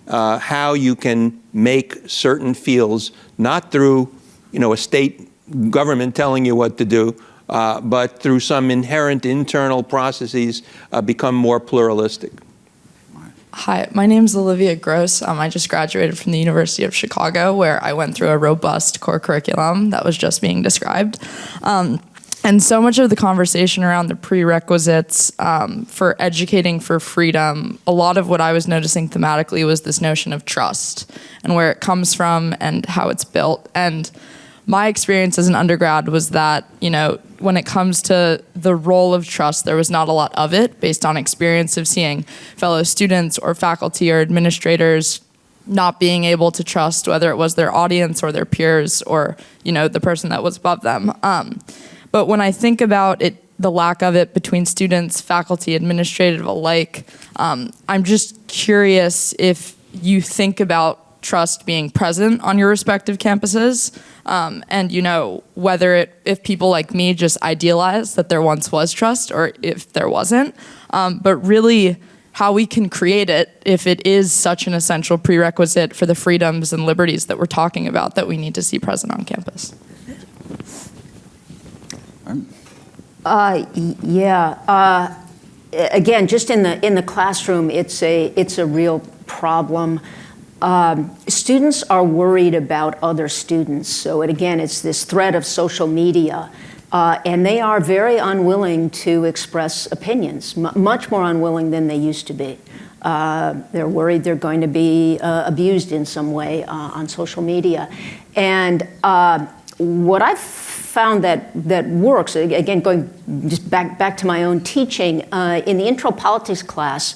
how you can make certain fields, not through a state government telling you what to do, but through some inherent internal processes, become more pluralistic. Hi, my name's Olivia Gross. I just graduated from the University of Chicago, where I went through a robust core curriculum that was just being described. And so much of the conversation around the prerequisites for educating for freedom, a lot of what I was noticing thematically was this notion of trust and where it comes from and how it's built. And my experience as an undergrad was that, when it comes to the role of trust, there was not a lot of it based on experience of seeing fellow students or faculty or administrators not being able to trust whether it was their audience or their peers or, the person that was above them. But when I think about it, the lack of it between students, faculty, administrative alike, I'm just curious if you think about trust being present on your respective campuses, and whether if people like me just idealize that there once was trust or if there wasn't, but really how we can create it if it is such an essential prerequisite for the freedoms and liberties that we're talking about that we need to see present on campus. Again, just in the classroom, it's a real problem. Students are worried about other students. So it's this threat of social media. And they are very unwilling to express opinions, much more unwilling than they used to be. They're worried they're going to be abused in some way on social media. And what I've found that works, again, going just back to my own teaching, in the intro politics class,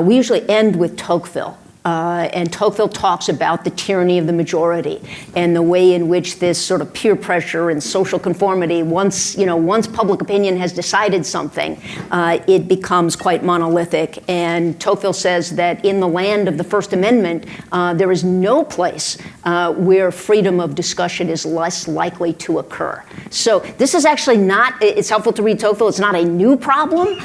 we usually end with Tocqueville. And Tocqueville talks about the tyranny of the majority and the way in which this sort of peer pressure and social conformity, once public opinion has decided something, it becomes quite monolithic. And Tocqueville says that in the land of the First Amendment, there is no place where freedom of discussion is less likely to occur. So this is actually not, it's helpful to read Tocqueville, it's not a new problem.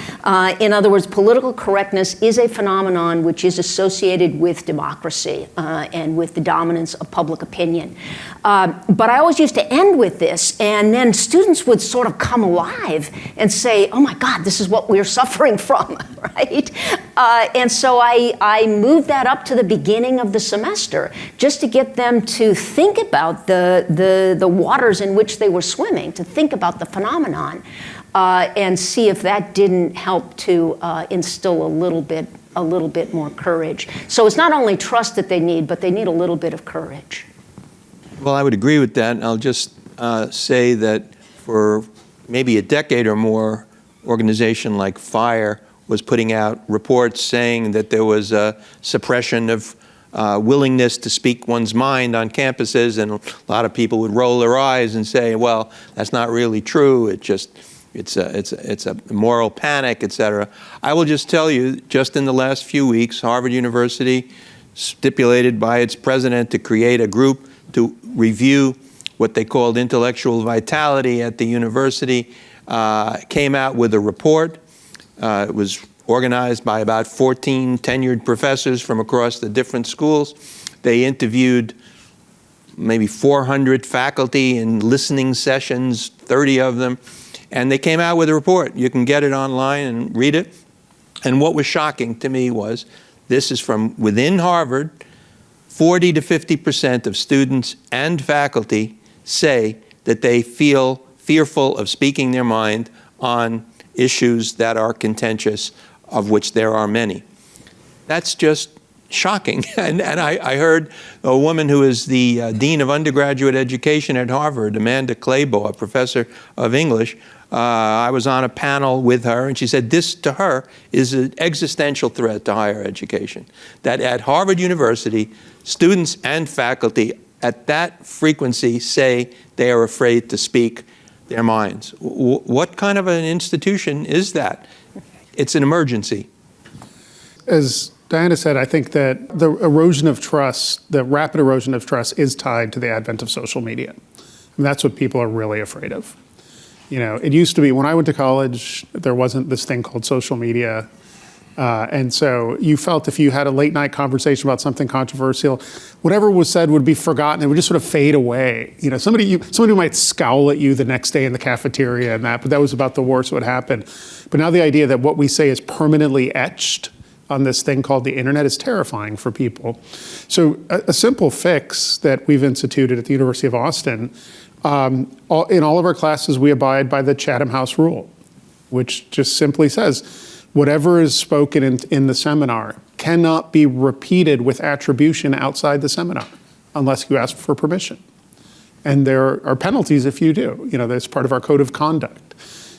In other words, political correctness is a phenomenon which is associated with democracy and with the dominance of public opinion. But I always used to end with this, and then students would sort of come alive and say, oh my God, this is what we're suffering from, right? And so I moved that up to the beginning of the semester just to get them to think about the waters in which they were swimming, to think about the phenomenon, and see if that didn't help to instill a little bit more courage. So it's not only trust that they need, but they need a little bit of courage. Well, I would agree with that. And I'll just say that for maybe a decade or more, organization like Flier was putting out reports saying that there was a suppression of willingness to speak one's mind on campuses, and a lot of people would roll their eyes and say, well, that's not really true. It's a moral panic, et cetera. I will just tell you, just in the last few weeks, Harvard University stipulated by its president to create a group to review what they called intellectual vitality at the university, came out with a report. It was organized by about 14 tenured professors from across the different schools. They interviewed maybe 400 faculty in listening sessions, 30 of them. And they came out with a report. You can get it online and read it. And what was shocking to me was, this is from within Harvard, 40 to 50% of students and faculty say that they feel fearful of speaking their mind on issues that are contentious, of which there are many. That's just shocking. And I heard a woman who is the Dean of Undergraduate Education at Harvard, Amanda Claybaugh, a professor of English. I was on a panel with her, and she said this to her is an existential threat to higher education. That at Harvard University, students and faculty at that frequency say they are afraid to speak their minds. What kind of an institution is that? It's an emergency. As Diana said, I think that the erosion of trust, the rapid erosion of trust, is tied to the advent of social media. And that's what people are really afraid of. You know, it used to be, when I went to college, there wasn't this thing called social media. And so you felt if you had a late night conversation about something controversial, whatever was said would be forgotten. It would just sort of fade away. You know, somebody might scowl at you the next day in the cafeteria and that, but that was about the worst that would happen. But now the idea that what we say is permanently etched on this thing called the internet is terrifying for people. So a simple fix that we've instituted at the University of Austin, in all of our classes, we abide by the Chatham House rule, which just simply says, whatever is spoken in the seminar cannot be repeated with attribution outside the seminar unless you ask for permission. And there are penalties if you do. You know, that's part of our code of conduct.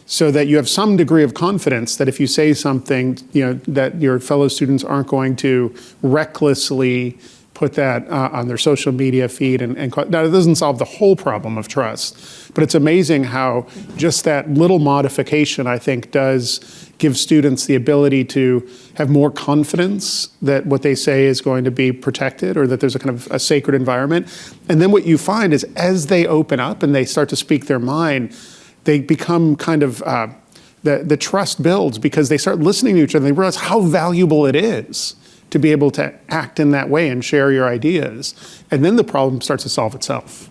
So that you have some degree of confidence that if you say something, you know, that your fellow students aren't going to recklessly put that on their social media feed. Now, it doesn't solve the whole problem of trust, but it's amazing how just that little modification, I think, does give students the ability to have more confidence that what they say is going to be protected, or that there's a kind of a sacred environment. And then what you find is, as they open up and they start to speak their mind, they become kind of, the trust builds because they start listening to each other. They realize how valuable it is to be able to act in that way and share your ideas. And then the problem starts to solve itself.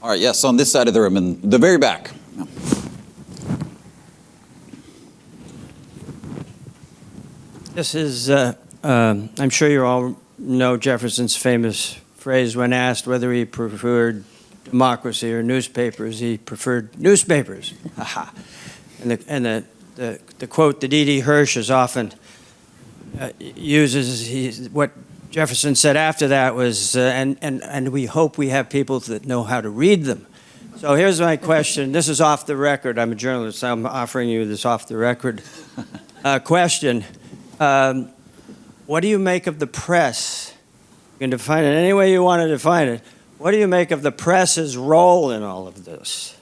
All right, yes, on this side of the room, in the very back. This is, I'm sure you all know Jefferson's famous phrase when asked whether he preferred democracy or newspapers. He preferred newspapers. And the quote that E.D. Hirsch is often uses, what Jefferson said after that was, and we hope we have people that know how to read them. So here's my question. This is off the record. I'm a journalist. I'm offering you this off the record question. What do you make of the press? You can define it any way you want to define it. What do you make of the press's role in all of this?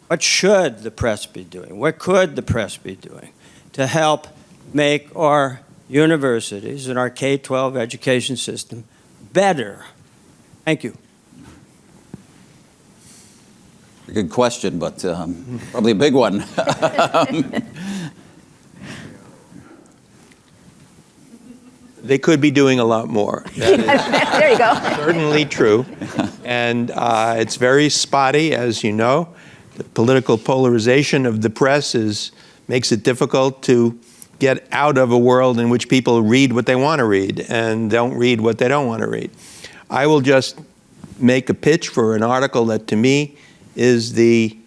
What should the press be doing? What could the press be doing to help make our universities and our K-12 education system better? Thank you. A good question, but probably a big one. They could be doing a lot more. There you go. Certainly true. And it's very spotty, as you know. The political polarization of the press makes it difficult to get out of a world in which people read what they want to read and don't read what they don't want to read. I will just make a pitch for an article that, to me, is the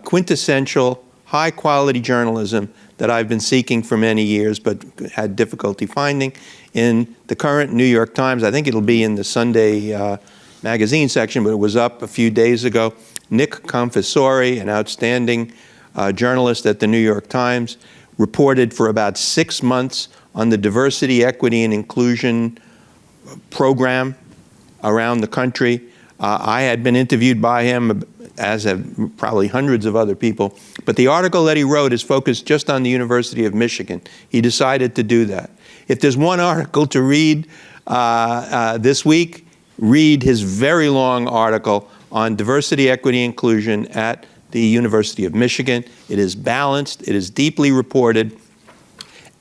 quintessential high-quality journalism that I've been seeking for many years but had difficulty finding in the current New York Times. I think it'll be in the Sunday magazine section, but it was up a few days ago. Nick Confessori, an outstanding journalist at the New York Times, reported for about 6 months on the diversity, equity, and inclusion program around the country. I had been interviewed by him, as have probably hundreds of other people. But the article that he wrote is focused just on the University of Michigan. He decided to do that. If there's one article to read this week, read his very long article on diversity, equity, inclusion at the University of Michigan. It is balanced, it is deeply reported,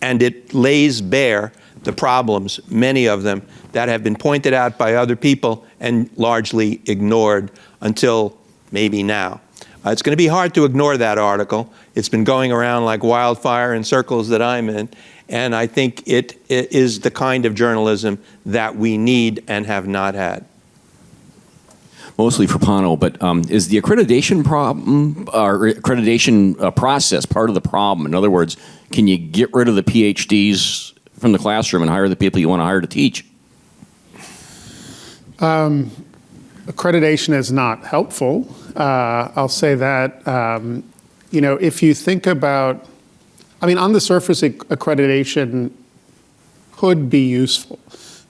and it lays bare the problems, many of them, that have been pointed out by other people and largely ignored until maybe now. It's going to be hard to ignore that article. It's been going around like wildfire in circles that I'm in, and I think it is the kind of journalism that we need and have not had. Mostly for Pano, but is the accreditation problem or accreditation process part of the problem? In other words, can you get rid of the PhDs from the classroom and hire the people you want to hire to teach? Accreditation is not helpful. I'll say that. You know, if you think about, I mean, on the surface, accreditation could be useful.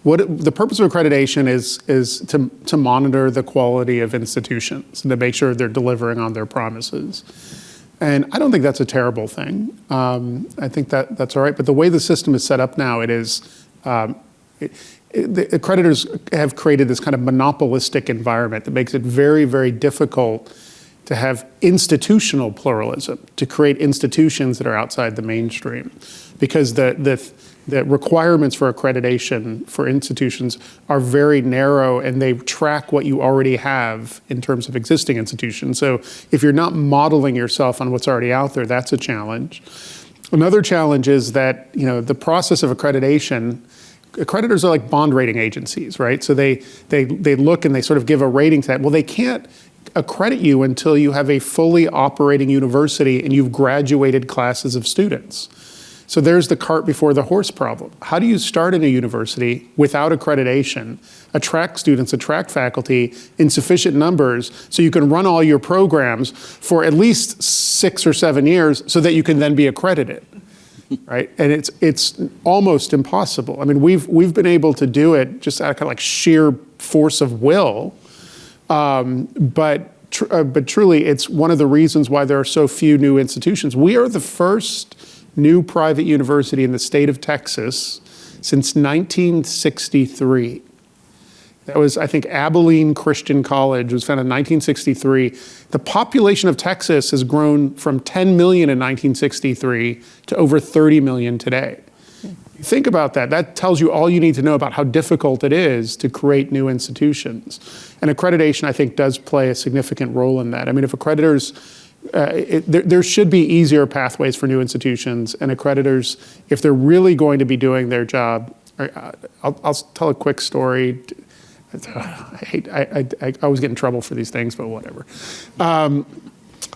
The purpose of accreditation is to monitor the quality of institutions and to make sure they're delivering on their promises. And I don't think that's a terrible thing. I think that's all right. But the way the system is set up now, it is, the accreditors have created this kind of monopolistic environment that makes it very, very difficult to have institutional pluralism, to create institutions that are outside the mainstream. Because the requirements for accreditation for institutions are very narrow, and they track what you already have in terms of existing institutions. So if you're not modeling yourself on what's already out there, that's a challenge. Another challenge is that, you know, the process of accreditation, accreditors are like bond rating agencies, right? So they look and they sort of give a rating to that. Well, they can't accredit you until you have a fully operating university and you've graduated classes of students. So there's the cart before the horse problem. How do you start in a university without accreditation, attract students, attract faculty in sufficient numbers so you can run all your programs for at least 6 or 7 years so that you can then be accredited, right? And it's almost impossible. I mean, we've been able to do it just out of kind of like sheer force of will, but truly it's one of the reasons why there are so few new institutions. We are the first new private university in the state of Texas since 1963. That was, I think, Abilene Christian College was founded in 1963. The population of Texas has grown from 10 million in 1963 to over 30 million today. Think about that. That tells you all you need to know about how difficult it is to create new institutions. And accreditation, I think, does play a significant role in that. I mean, if accreditors, there should be easier pathways for new institutions, and accreditors, if they're really going to be doing their job, I'll tell a quick story. I always get in trouble for these things, but whatever.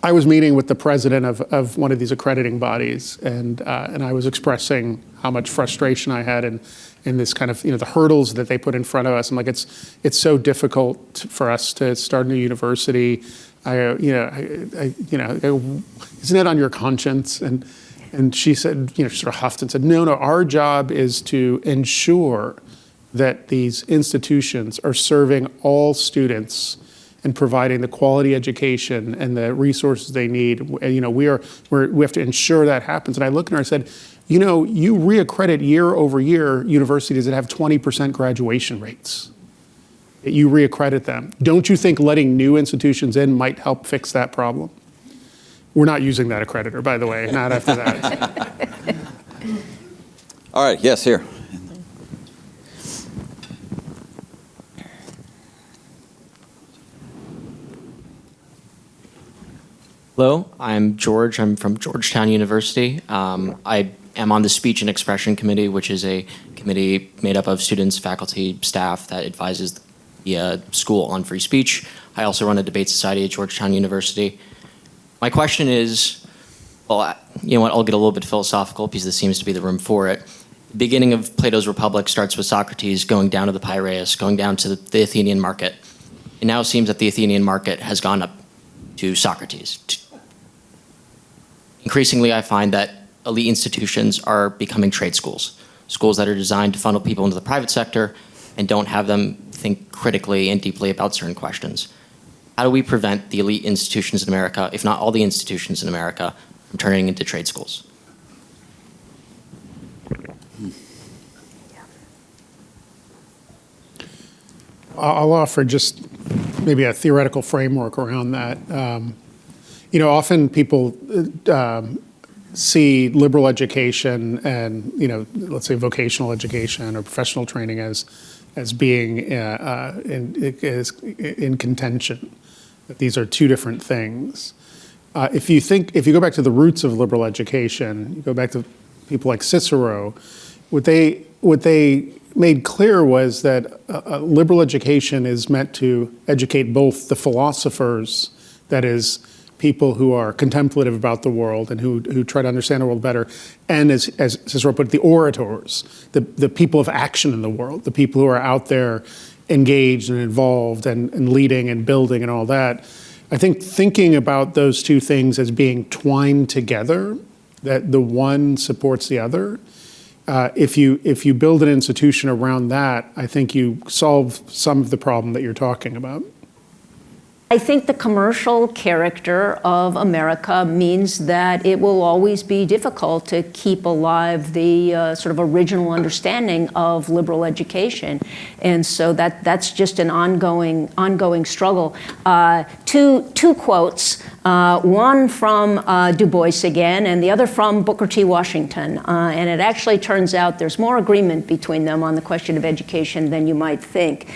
I was meeting with the president of one of these accrediting bodies, and I was expressing how much frustration I had in this kind of, the hurdles that they put in front of us. I'm like, it's so difficult for us to start a new university. Isn't it on your conscience? And she said, she sort of huffed and said, no, our job is to ensure that these institutions are serving all students and providing the quality education and the resources they need. We have to ensure that happens. And I looked at her and I said, you reaccredit year over year universities that have 20% graduation rates. You reaccredit them. Don't you think letting new institutions in might help fix that problem? We're not using that accreditor, by the way, not after that. All right, yes, here. Hello, I'm George. I'm from Georgetown University. I am on the Speech and Expression Committee, which is a committee made up of students, faculty, staff that advises the school on free speech. I also run a debate society at Georgetown University. My question is, well, you know what, I'll get a little bit philosophical because this seems to be the room for it. The beginning of Plato's Republic starts with Socrates going down to the Piraeus, going down to the Athenian market. It now seems that the Athenian market has gone up to Socrates. Increasingly, I find that elite institutions are becoming trade schools, schools that are designed to funnel people into the private sector and don't have them think critically and deeply about certain questions. How do we prevent the elite institutions in America, if not all the institutions in America, from turning into trade schools? I'll offer just maybe a theoretical framework around that. Often people see liberal education and, let's say vocational education or professional training as being in contention, that these are two different things. If you go back to the roots of liberal education, you go back to people like Cicero, what they made clear was that liberal education is meant to educate both the philosophers, that is, people who are contemplative about the world and who try to understand the world better, and as Cicero put it, the orators, the people of action in the world, the people who are out there engaged and involved and leading and building and all that. I think thinking about those two things as being twined together, that the one supports the other, if you build an institution around that, I think you solve some of the problem that you're talking about. I think the commercial character of America means that it will always be difficult to keep alive the sort of original understanding of liberal education. And so that's just an ongoing struggle. Two quotes, one from Du Bois again, and the other from Booker T. Washington. And it actually turns out there's more agreement between them on the question of education than you might think.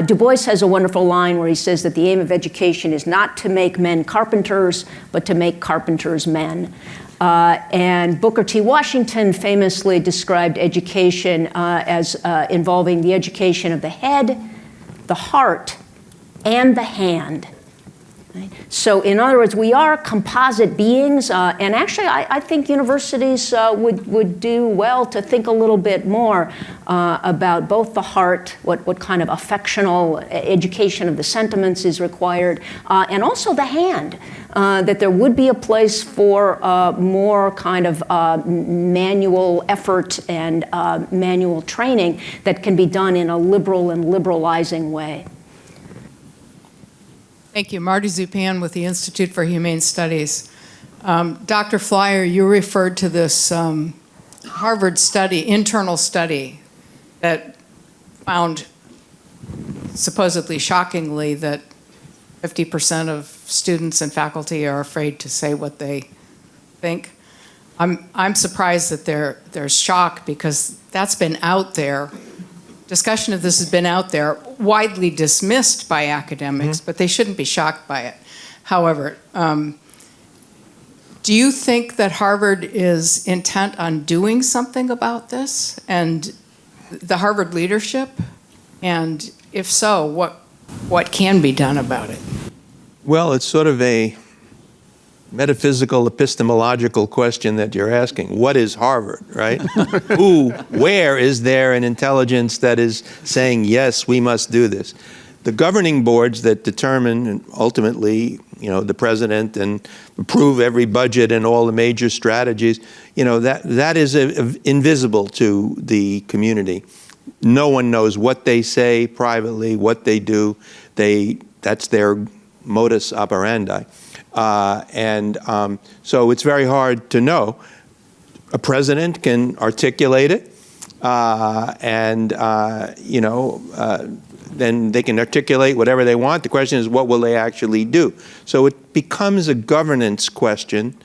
Du Bois has a wonderful line where he says that the aim of education is not to make men carpenters, but to make carpenters men. And Booker T. Washington famously described education as involving the education of the head, the heart, and the hand. Right? So in other words, we are composite beings, and actually I think universities would do well to think a little bit more about both the heart, what kind of affectional education of the sentiments is required, and also the hand, that there would be a place for more kind of manual effort and manual training that can be done in a liberal and liberalizing way. Thank you. Marty Zupan with the Institute for Humane Studies. Dr. Flier, you referred to this Harvard study, internal study, that found supposedly shockingly that 50% of students and faculty are afraid to say what they think. I'm surprised that there's shock because that's been out there. Discussion of this has been out there, widely dismissed by academics, but they shouldn't be shocked by it. However, do you think that Harvard is intent on doing something about this and the Harvard leadership? And if so, what can be done about it? Well, it's sort of a metaphysical, epistemological question that you're asking. What is Harvard, right? Where is there an intelligence that is saying, yes, we must do this? The governing boards that determine, and ultimately, the president, and approve every budget and all the major strategies, that is invisible to the community. No one knows what they say privately, what they do. That's their modus operandi. So it's very hard to know. A president can articulate it, then they can articulate whatever they want. The question is, what will they actually do? So it becomes a governance question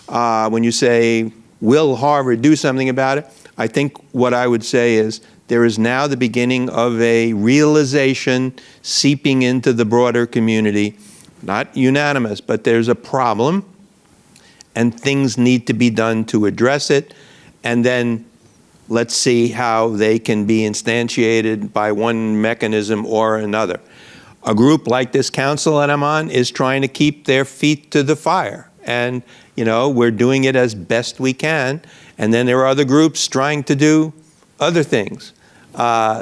when you say, will Harvard do something about it? I think what I would say is there is now the beginning of a realization seeping into the broader community, not unanimous, but there's a problem and things need to be done to address it, and then let's see how they can be instantiated by one mechanism or another. A group like this council that I'm on is trying to keep their feet to the fire. And, we're doing it as best we can. And then there are other groups trying to do other things.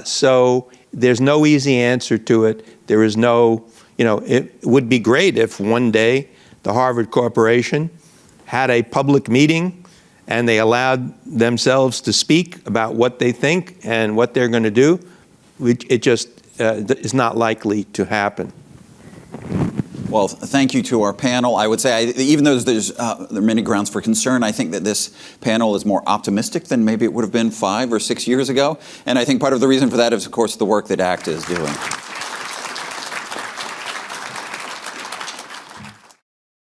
So there's no easy answer to it. There is no, it would be great if one day the Harvard Corporation had a public meeting and they allowed themselves to speak about what they think and what they're going to do. It just is not likely to happen. Well, thank you to our panel. I would say, even though there are many grounds for concern, I think that this panel is more optimistic than maybe it would have been 5 or 6 years ago. And I think part of the reason for that is, of course, the work that ACT is doing.